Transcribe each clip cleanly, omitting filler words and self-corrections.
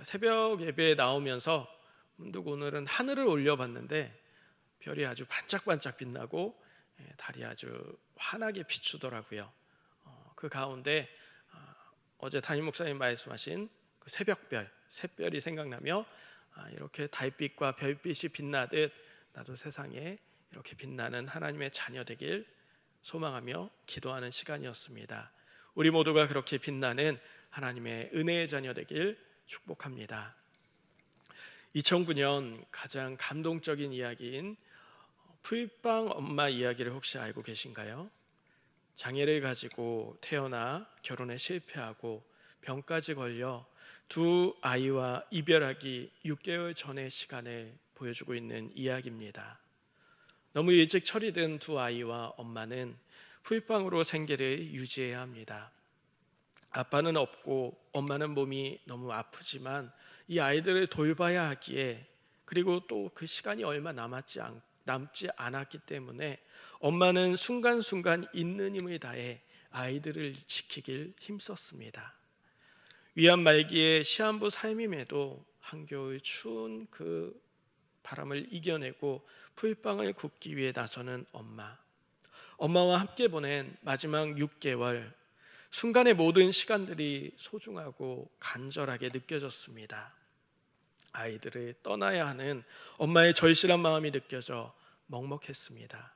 제가 새벽 예배에 나오면서 문득 오늘은 하늘을 올려봤는데 별이 아주 반짝반짝 빛나고 달이 아주 환하게 비추더라고요. 그 가운데 어제 담임 목사님 말씀하신 그 새벽별, 샛별이 생각나며 이렇게 달빛과 별빛이 빛나듯 나도 세상에 이렇게 빛나는 하나님의 자녀 되길 소망하며 기도하는 시간이었습니다. 우리 모두가 그렇게 빛나는 하나님의 은혜의 자녀 되길 축복합니다. 2009년 가장 감동적인 이야기인 푸이빵 엄마 이야기를 혹시 알고 계신가요? 장애를 가지고 태어나 결혼에 실패하고 병까지 걸려 두 아이와 이별하기 6개월 전의 시간을 보여주고 있는 이야기입니다. 너무 일찍 처리된 두 아이와 엄마는 푸이빵으로 생계를 유지해야 합니다. 아빠는 없고 엄마는 몸이 너무 아프지만 이 아이들을 돌봐야 하기에, 그리고 또 그 시간이 얼마 남지 않았기 때문에 엄마는 순간순간 있는 힘을 다해 아이들을 지키길 힘썼습니다. 위암 말기에 시한부 삶임에도 한겨울 추운 그 바람을 이겨내고 풀빵을 굽기 위해 나서는 엄마와 함께 보낸 마지막 6개월, 순간의 모든 시간들이 소중하고 간절하게 느껴졌습니다. 아이들을 떠나야 하는 엄마의 절실한 마음이 느껴져 먹먹했습니다.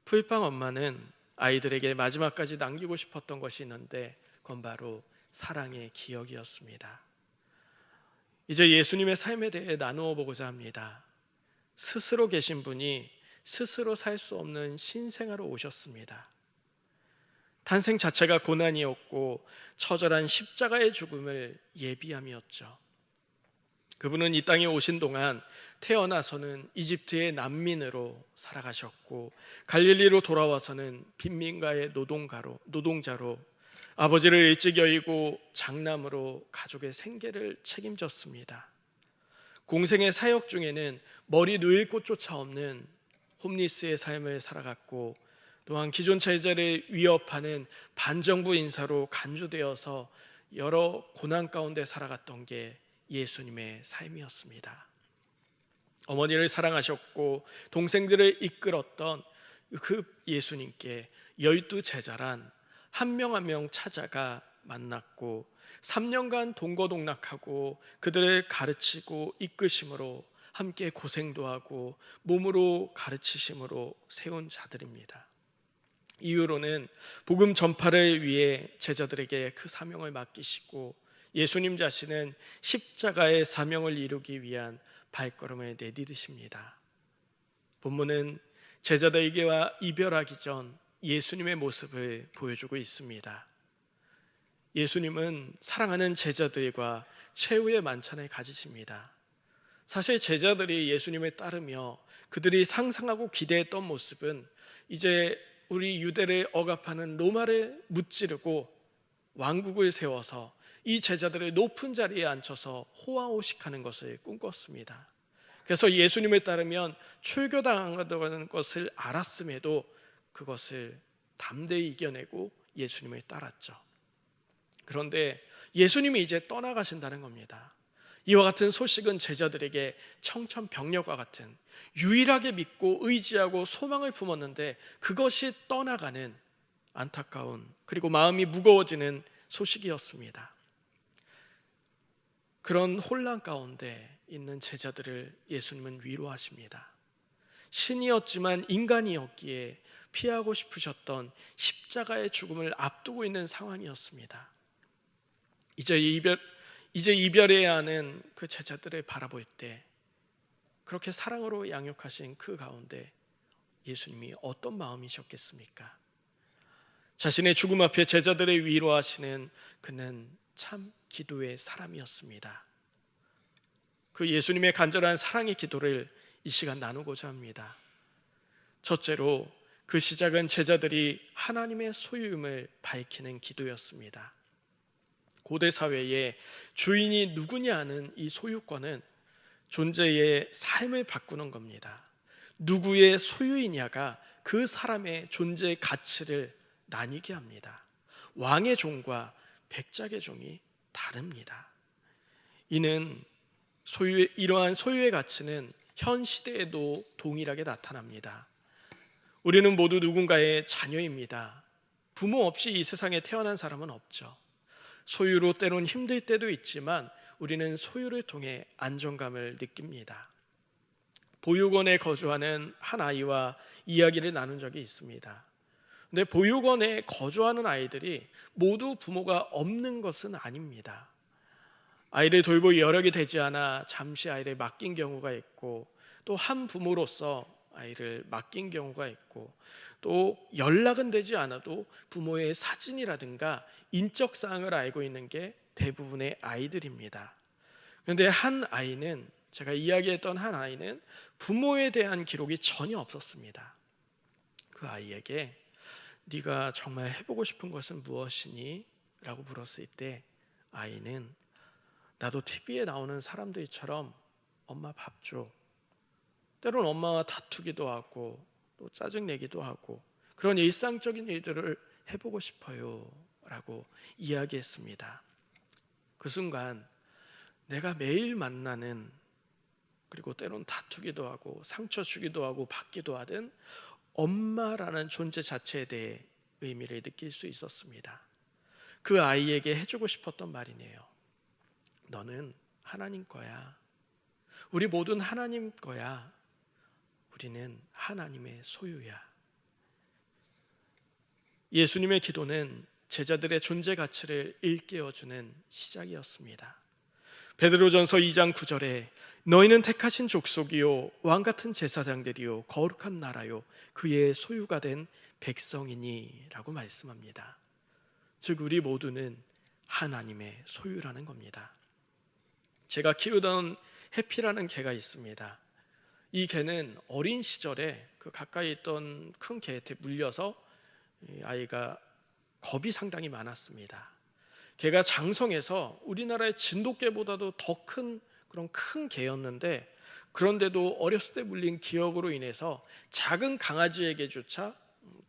풀빵 엄마는 아이들에게 마지막까지 남기고 싶었던 것이 있는데 그건 바로 사랑의 기억이었습니다. 이제 예수님의 삶에 대해 나누어 보고자 합니다. 스스로 계신 분이 스스로 살 수 없는 신생아로 오셨습니다. 탄생 자체가 고난이었고 처절한 십자가의 죽음을 예비함이었죠. 그분은 이 땅에 오신 동안 태어나서는 이집트의 난민으로 살아가셨고 갈릴리로 돌아와서는 빈민가의 노동자로 아버지를 일찍 여의고 장남으로 가족의 생계를 책임졌습니다. 공생의 사역 중에는 머리 놓일 곳조차 없는 홈리스의 삶을 살아갔고, 또한 기존 체제를 위협하는 반정부 인사로 간주되어서 여러 고난 가운데 살아갔던 게 예수님의 삶이었습니다. 어머니를 사랑하셨고 동생들을 이끌었던 그 예수님께 12 제자란 한 명 한 명 찾아가 만났고 3년간 동거동락하고 그들을 가르치고 이끄심으로 함께 고생도 하고 몸으로 가르치심으로 세운 자들입니다. 이후로는 복음 전파를 위해 제자들에게 그 사명을 맡기시고 예수님 자신은 십자가의 사명을 이루기 위한 발걸음을 내디디십니다. 본문은 제자들에게와 이별하기 전 예수님의 모습을 보여주고 있습니다. 예수님은 사랑하는 제자들과 최후의 만찬을 가지십니다. 사실 제자들이 예수님을 따르며 그들이 상상하고 기대했던 모습은 이제 우리 유대를 억압하는 로마를 무찌르고 왕국을 세워서 이 제자들을 높은 자리에 앉혀서 호화호식하는 것을 꿈꿨습니다. 그래서 예수님을 따르면 출교당한다는 것을 알았음에도 그것을 담대히 이겨내고 예수님을 따랐죠. 그런데 예수님이 이제 떠나가신다는 겁니다. 이와 같은 소식은 제자들에게 청천벽력과 같은, 유일하게 믿고 의지하고 소망을 품었는데 그것이 떠나가는 안타까운, 그리고 마음이 무거워지는 소식이었습니다. 그런 혼란 가운데 있는 제자들을 예수님은 위로하십니다. 신이었지만 인간이었기에 피하고 싶으셨던 십자가의 죽음을 앞두고 있는 상황이었습니다. 이제 이별해야 하는 그 제자들을 바라볼 때 그렇게 사랑으로 양육하신 그 가운데 예수님이 어떤 마음이셨겠습니까? 자신의 죽음 앞에 제자들을 위로하시는 그는 참 기도의 사람이었습니다. 그 예수님의 간절한 사랑의 기도를 이 시간 나누고자 합니다. 첫째로 그 시작은 제자들이 하나님의 소유임을 밝히는 기도였습니다. 고대 사회에 주인이 누구냐 하는 이 소유권은 존재의 삶을 바꾸는 겁니다. 누구의 소유이냐가 그 사람의 존재의 가치를 나뉘게 합니다. 왕의 종과 백작의 종이 다릅니다. 이는 이러한 소유의 가치는 현 시대에도 동일하게 나타납니다. 우리는 모두 누군가의 자녀입니다. 부모 없이 이 세상에 태어난 사람은 없죠. 소유로 때론 힘들 때도 있지만 우리는 소유를 통해 안정감을 느낍니다. 보육원에 거주하는 한 아이와 이야기를 나눈 적이 있습니다. 근데 보육원에 거주하는 아이들이 모두 부모가 없는 것은 아닙니다. 아이를 돌볼 여력이 되지 않아 잠시 아이를 맡긴 경우가 있고, 또 한 부모로서 아이를 맡긴 경우가 있고, 또 연락은 되지 않아도 부모의 사진이라든가 인적 사항을 알고 있는 게 대부분의 아이들입니다. 그런데 한 아이는, 제가 이야기했던 한 아이는 부모에 대한 기록이 전혀 없었습니다. 그 아이에게 네가 정말 해보고 싶은 것은 무엇이니? 라고 물었을 때 아이는 나도 TV에 나오는 사람들처럼 엄마 밥 줘. 때론 엄마와 다투기도 하고 또 짜증내기도 하고 그런 일상적인 일들을 해보고 싶어요 라고 이야기했습니다. 그 순간 내가 매일 만나는, 그리고 때론 다투기도 하고 상처 주기도 하고 받기도 하던 엄마라는 존재 자체에 대해 의미를 느낄 수 있었습니다. 그 아이에게 해주고 싶었던 말이네요. 너는 하나님 거야. 우리 모두는 하나님 거야. 우리는 하나님의 소유야. 예수님의 기도는 제자들의 존재 가치를 일깨워주는 시작이었습니다. 베드로전서 2장 9절에 너희는 택하신 족속이요 왕같은 제사장들이요 거룩한 나라요 그의 소유가 된 백성이니 라고 말씀합니다. 즉 우리 모두는 하나님의 소유라는 겁니다. 제가 키우던 해피라는 개가 있습니다. 이 개는 어린 시절에 그 가까이 있던 큰 개한테 물려서 아이가 겁이 상당히 많았습니다. 개가 장성해서 우리나라의 진돗개보다도 더 큰 그런 큰 개였는데, 그런데도 어렸을 때 물린 기억으로 인해서 작은 강아지에게조차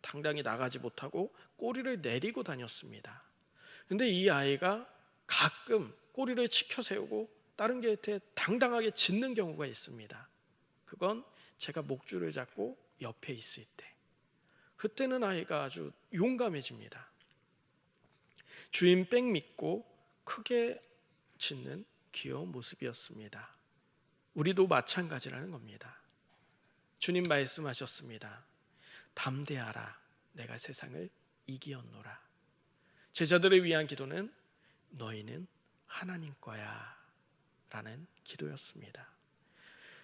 당당히 나가지 못하고 꼬리를 내리고 다녔습니다. 그런데 이 아이가 가끔 꼬리를 치켜 세우고 다른 개한테 당당하게 짖는 경우가 있습니다. 그건 제가 목줄을 잡고 옆에 있을 때, 그때는 아이가 아주 용감해집니다. 주인 뺑 믿고 크게 짖는 귀여운 모습이었습니다. 우리도 마찬가지라는 겁니다. 주님 말씀하셨습니다. 담대하라, 내가 세상을 이기었노라. 제자들을 위한 기도는 너희는 하나님 거야 라는 기도였습니다.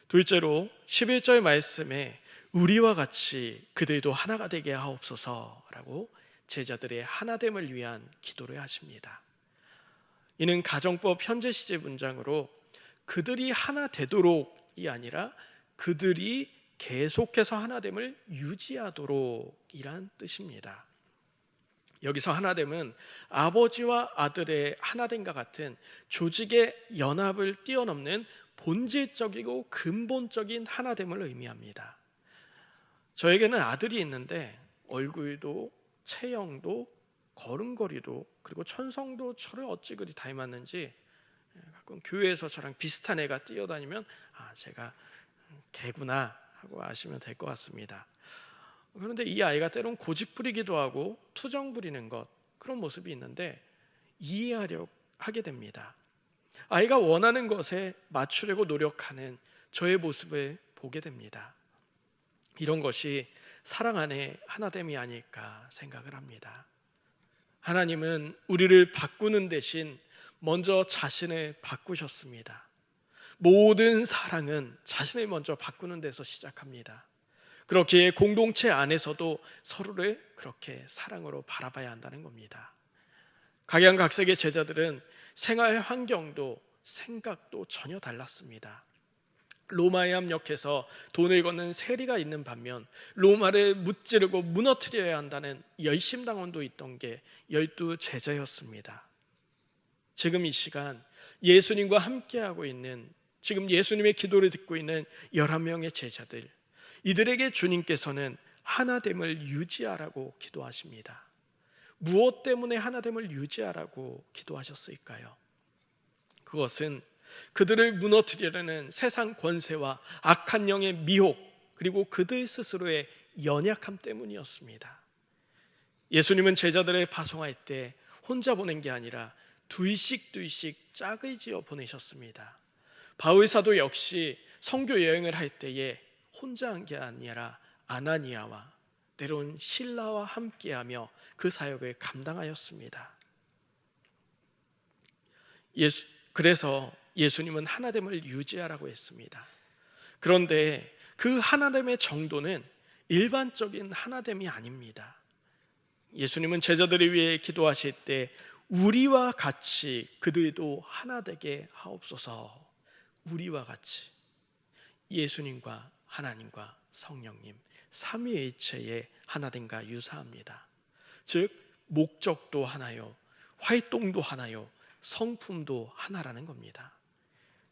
둘째로 11절 말씀에 우리와 같이 그들도 하나가 되게 하옵소서라고 제자들의 하나됨을 위한 기도를 하십니다. 이는 가정법 현재 시제 문장으로 그들이 하나 되도록이 아니라 그들이 계속해서 하나됨을 유지하도록 이란 뜻입니다. 여기서 하나됨은 아버지와 아들의 하나됨과 같은 조직의 연합을 뛰어넘는 본질적이고 근본적인 하나됨을 의미합니다. 저에게는 아들이 있는데 얼굴도 체형도 걸음걸이도 그리고 천성도 저를 어찌 그리 닮았는지 가끔 교회에서 저랑 비슷한 애가 뛰어다니면 제가 개구나 하고 아시면 될 것 같습니다. 그런데 이 아이가 때론 고집부리기도 하고 투정 부리는 것, 그런 모습이 있는데 이해하려 하게 됩니다. 아이가 원하는 것에 맞추려고 노력하는 저의 모습을 보게 됩니다. 이런 것이 사랑 안에 하나됨이 아닐까 생각을 합니다. 하나님은 우리를 바꾸는 대신 먼저 자신을 바꾸셨습니다. 모든 사랑은 자신을 먼저 바꾸는 데서 시작합니다. 그렇게 공동체 안에서도 서로를 그렇게 사랑으로 바라봐야 한다는 겁니다. 각양각색의 제자들은 생활 환경도 생각도 전혀 달랐습니다. 로마의 압력에서 돈을 걷는 세리가 있는 반면 로마를 무찌르고 무너뜨려야 한다는 열심당원도 있던 게 12 제자였습니다. 지금 이 시간 예수님과 함께하고 있는, 지금 예수님의 기도를 듣고 있는 11명의 제자들, 이들에게 주님께서는 하나됨을 유지하라고 기도하십니다. 무엇 때문에 하나됨을 유지하라고 기도하셨을까요? 그것은 그들을 무너뜨리려는 세상 권세와 악한 영의 미혹, 그리고 그들 스스로의 연약함 때문이었습니다. 예수님은 제자들을 파송할 때 혼자 보낸 게 아니라 둘씩 짝을 지어 보내셨습니다. 바울 사도 역시 선교 여행을 할 때에 혼자 한 게 아니라 아나니아와 때론 실라와 함께하며 그 사역을 감당하였습니다. 그래서 예수님은 하나됨을 유지하라고 했습니다. 그런데 그 하나됨의 정도는 일반적인 하나됨이 아닙니다. 예수님은 제자들을 위해 기도하실 때 우리와 같이 그들도 하나 되게 하옵소서. 우리와 같이 예수님과 하나님과 성령님 삼위일체의 하나됨과 유사합니다. 즉 목적도 하나요, 활동도 하나요, 성품도 하나라는 겁니다.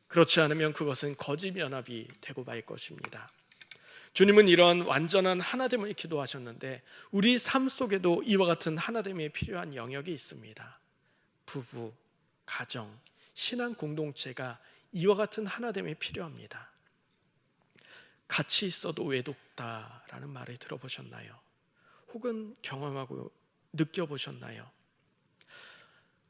그렇지 않으면 그것은 거짓 연합이 되고 말 것입니다. 주님은 이러한 완전한 하나됨을 기도하셨는데 우리 삶 속에도 이와 같은 하나됨이 필요한 영역이 있습니다. 부부, 가정, 신앙 공동체가 이와 같은 하나됨이 필요합니다. 같이 있어도 외롭다라는 말을 들어보셨나요? 혹은 경험하고 느껴보셨나요?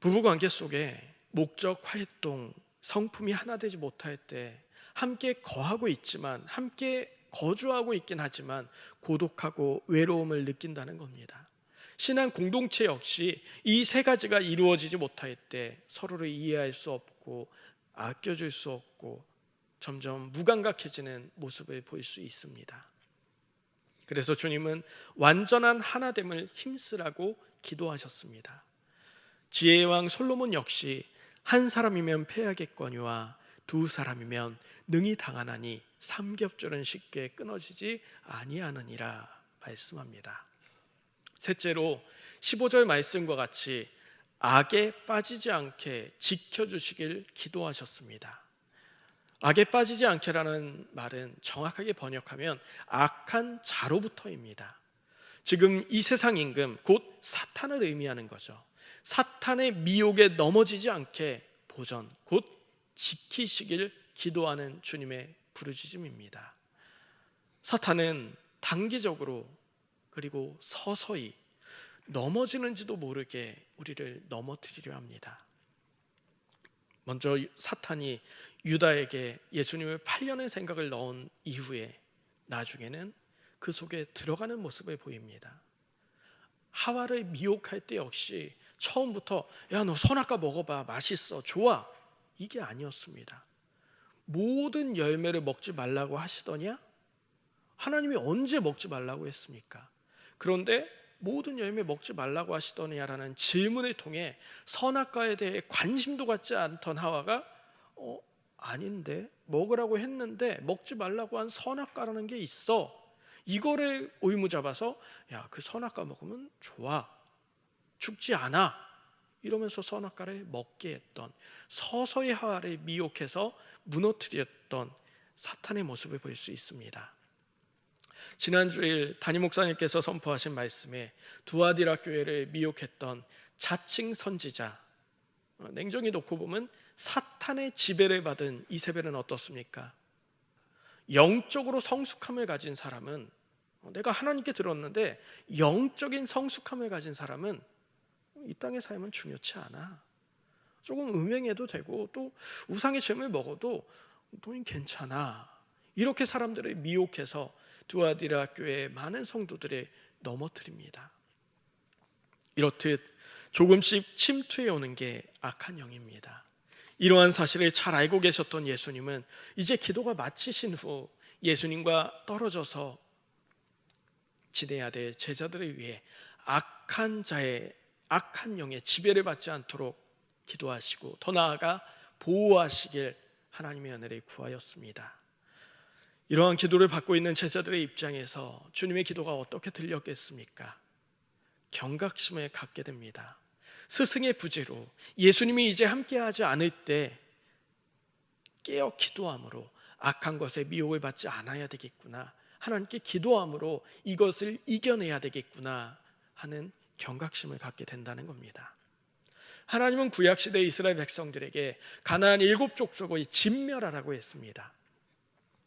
부부관계 속에 목적, 활동, 성품이 하나 되지 못할 때 함께 거하고 있지만, 함께 거주하고 있긴 하지만 고독하고 외로움을 느낀다는 겁니다. 신앙 공동체 역시 이 세 가지가 이루어지지 못할 때 서로를 이해할 수 없고 아껴줄 수 없고 점점 무감각해지는 모습을 볼 수 있습니다. 그래서 주님은 완전한 하나됨을 힘쓰라고 기도하셨습니다. 지혜의 왕 솔로몬 역시 한 사람이면 패하겠거니와 두 사람이면 능히 당하나니 삼겹줄은 쉽게 끊어지지 아니하느니라 말씀합니다. 셋째로 15절 말씀과 같이 악에 빠지지 않게 지켜주시길 기도하셨습니다. 악에 빠지지 않게라는 말은 정확하게 번역하면 악한 자로부터입니다. 지금 이 세상 임금 곧 사탄을 의미하는 거죠. 사탄의 미혹에 넘어지지 않게 보전 곧 지키시길 기도하는 주님의 부르짖음입니다. 사탄은 단기적으로 그리고 서서히 넘어지는지도 모르게 우리를 넘어뜨리려 합니다. 먼저 사탄이 유다에게 예수님을 팔려는 생각을 넣은 이후에 나중에는 그 속에 들어가는 모습을 보입니다. 하와를 미혹할 때 역시 처음부터 야, 너 선악과 먹어봐, 맛있어, 좋아, 이게 아니었습니다. 모든 열매를 먹지 말라고 하시더냐? 하나님이 언제 먹지 말라고 했습니까? 그런데 모든 열매 먹지 말라고 하시더냐라는 질문을 통해 선악과에 대해 관심도 갖지 않던 하와가 아닌데, 먹으라고 했는데 먹지 말라고 한 선악과라는 게 있어, 이거를 올무잡아서 야, 그 선악과 먹으면 좋아, 죽지 않아, 이러면서 선악과를 먹게 했던, 서서히 하와를 미혹해서 무너뜨렸던 사탄의 모습을 볼 수 있습니다. 지난 주일 담임 목사님께서 선포하신 말씀에 두아디라 교회를 미혹했던 자칭 선지자, 냉정히 놓고 보면 사탄의 지배를 받은 이세벨은 어떻습니까? 영적으로 성숙함을 가진 사람은, 내가 하나님께 들었는데 영적인 성숙함을 가진 사람은 이 땅의 삶은 중요치 않아, 조금 음행해도 되고 또 우상의 죄를 먹어도 넌 괜찮아, 이렇게 사람들을 미혹해서 두아디라 교회의 많은 성도들을 넘어뜨립니다. 이렇듯 조금씩 침투해 오는 게 악한 영입니다. 이러한 사실을 잘 알고 계셨던 예수님은 이제 기도가 마치신 후 예수님과 떨어져서 지내야 될 제자들을 위해 악한 영의 지배를 받지 않도록 기도하시고 더 나아가 보호하시길 하나님의 은혜를 구하였습니다. 이러한 기도를 받고 있는 제자들의 입장에서 주님의 기도가 어떻게 들렸겠습니까? 경각심을 갖게 됩니다. 스승의 부재로 예수님이 이제 함께하지 않을 때 깨어 기도함으로 악한 것에 미혹을 받지 않아야 되겠구나, 하나님께 기도함으로 이것을 이겨내야 되겠구나 하는 경각심을 갖게 된다는 겁니다. 하나님은 구약시대 이스라엘 백성들에게 가나안 7족속의 진멸하라고 했습니다.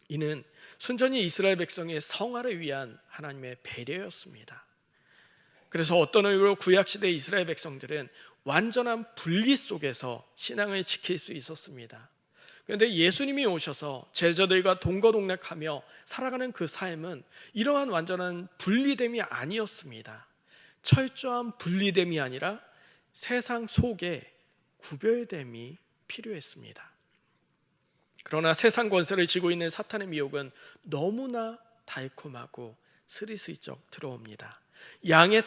이는 순전히 이스라엘 백성의 성화를 위한 하나님의 배려였습니다. 그래서 어떤 의미로 구약시대 이스라엘 백성들은 완전한 분리 속에서 신앙을 지킬 수 있었습니다. 그런데 예수님이 오셔서 제자들과 동거동락하며 살아가는 그 삶은 이러한 완전한 분리됨이 아니었습니다. 철저한 분리됨이 아니라 세상 속에 구별됨이 필요했습니다. 그러나 세상 권세를 쥐고 있는 사탄의 미혹은 너무나 달콤하고 스리슬쩍 들어옵니다. 양의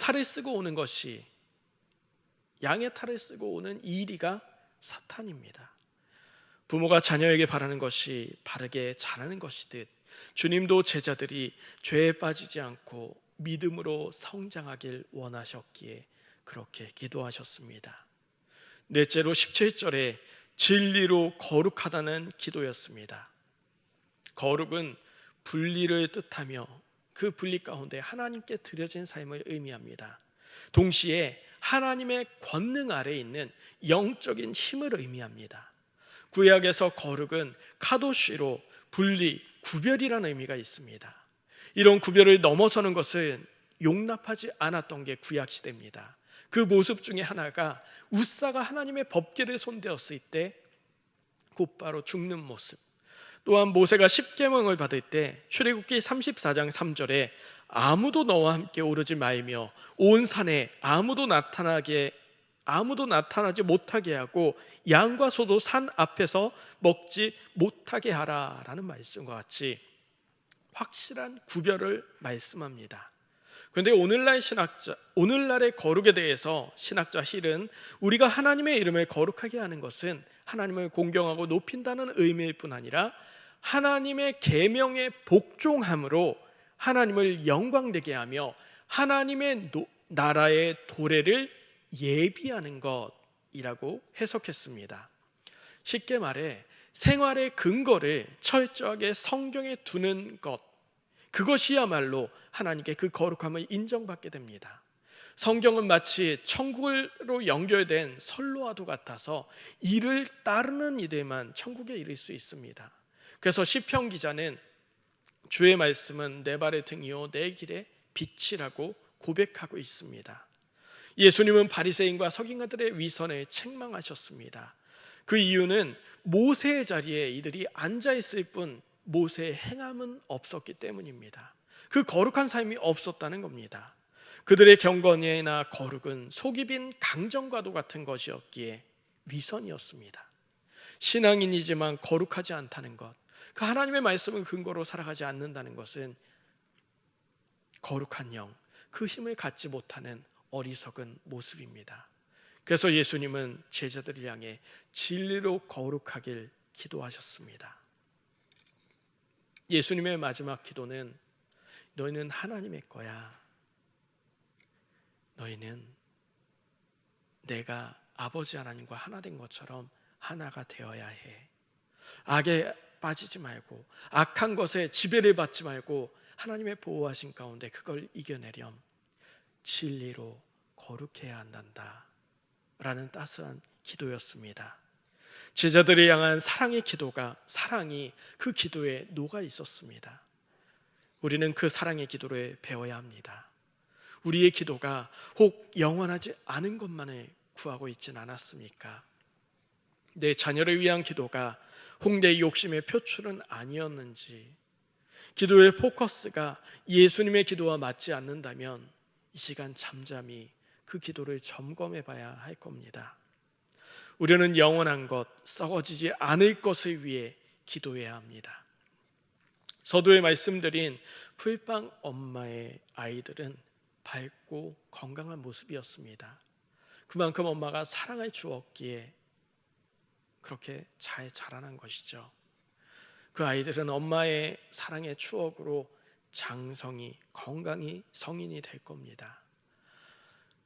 탈을 쓰고 오는 이리가 사탄입니다. 부모가 자녀에게 바라는 것이 바르게 자라는 것이듯 주님도 제자들이 죄에 빠지지 않고 믿음으로 성장하길 원하셨기에 그렇게 기도하셨습니다. 넷째로 17절에 진리로 거룩하다는 기도였습니다. 거룩은 분리를 뜻하며 그 분리 가운데 하나님께 드려진 삶을 의미합니다. 동시에 하나님의 권능 아래에 있는 영적인 힘을 의미합니다. 구약에서 거룩은 카도시로 분리, 구별이라는 의미가 있습니다. 이런 구별을 넘어서는 것을 용납하지 않았던 게 구약시대입니다. 그 모습 중에 하나가 웃사가 하나님의 법궤를 손대었을 때 곧바로 죽는 모습, 또한 모세가 십계명을 받을 때 출애굽기 34장 3절에 아무도 너와 함께 오르지 말며 온 산에 아무도 나타나지 못하게 하고 양과 소도 산 앞에서 먹지 못하게 하라라는 말씀과 같이 확실한 구별을 말씀합니다. 그런데 오늘날의 거룩에 대해서 신학자 힐은 우리가 하나님의 이름을 거룩하게 하는 것은 하나님을 공경하고 높인다는 의미일 뿐 아니라 하나님의 계명에 복종함으로 하나님을 영광되게 하며 하나님의 나라의 도래를 예비하는 것이라고 해석했습니다. 쉽게 말해 생활의 근거를 철저하게 성경에 두는 것, 그것이야말로 하나님께 그 거룩함을 인정받게 됩니다. 성경은 마치 천국으로 연결된 선로와도 같아서 이를 따르는 이들만 천국에 이를 수 있습니다. 그래서 시편 기자는 주의 말씀은 내 발의 등이요 내 길의 빛이라고 고백하고 있습니다. 예수님은 바리새인과 서기관들의 위선을 책망하셨습니다. 그 이유는 모세의 자리에 이들이 앉아 있을 뿐 모세의 행함은 없었기 때문입니다. 그 거룩한 삶이 없었다는 겁니다. 그들의 경건이나 거룩은 속이 빈 강정과도 같은 것이었기에 위선이었습니다. 신앙인이지만 거룩하지 않다는 것, 그 하나님의 말씀을 근거로 살아가지 않는다는 것은 거룩한 영, 그 힘을 갖지 못하는 어리석은 모습입니다. 그래서 예수님은 제자들을 향해 진리로 거룩하길 기도하셨습니다. 예수님의 마지막 기도는 너희는 하나님의 거야. 너희는 내가 아버지 하나님과 하나 된 것처럼 하나가 되어야 해. 악에 빠지지 말고 악한 것에 지배를 받지 말고 하나님의 보호하신 가운데 그걸 이겨내렴 진리로 거룩해야 한단다 라는 따스한 기도였습니다. 제자들을 향한 사랑의 기도가 사랑이 그 기도에 녹아 있었습니다. 우리는 그 사랑의 기도를 배워야 합니다. 우리의 기도가 혹 영원하지 않은 것만을 구하고 있진 않았습니까? 내 자녀를 위한 기도가 혹 내 욕심의 표출은 아니었는지, 기도의 포커스가 예수님의 기도와 맞지 않는다면 이 시간 잠잠히 그 기도를 점검해 봐야 할 겁니다. 우리는 영원한 것, 썩어지지 않을 것을 위해 기도해야 합니다. 서두에 말씀드린 풀빵 엄마의 아이들은 밝고 건강한 모습이었습니다. 그만큼 엄마가 사랑을 주었기에 그렇게 잘 자라난 것이죠. 그 아이들은 엄마의 사랑의 추억으로 장성히 건강히 성인이 될 겁니다.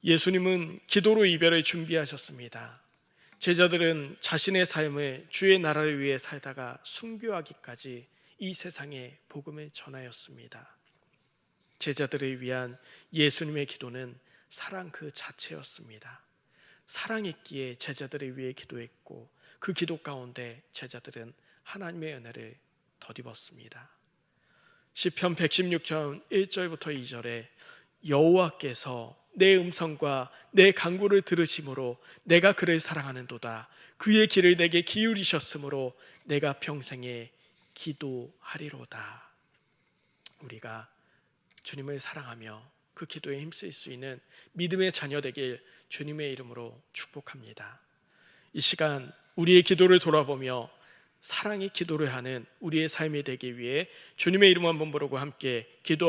예수님은 기도로 이별을 준비하셨습니다. 제자들은 자신의 삶을 주의 나라를 위해 살다가 순교하기까지 이 세상에 복음을 전하였습니다. 제자들을 위한 예수님의 기도는 사랑 그 자체였습니다. 사랑했기에 제자들을 위해 기도했고 그 기도 가운데 제자들은 하나님의 은혜를 덧입었습니다. 시편 116편 1절부터 2절에 여호와께서 내 음성과 내 간구를 들으심으로 내가 그를 사랑하는도다. 그의 귀를 내게 기울이셨으므로 내가 평생에 기도하리로다. 우리가 주님을 사랑하며 그 기도에 힘쓸 수 있는 믿음의 자녀 되길 주님의 이름으로 축복합니다. 이 시간 우리의 기도를 돌아보며 사랑의 기도를 하는 우리의 삶이 되기 위해 주님의 이름 한번 부르고 함께 기도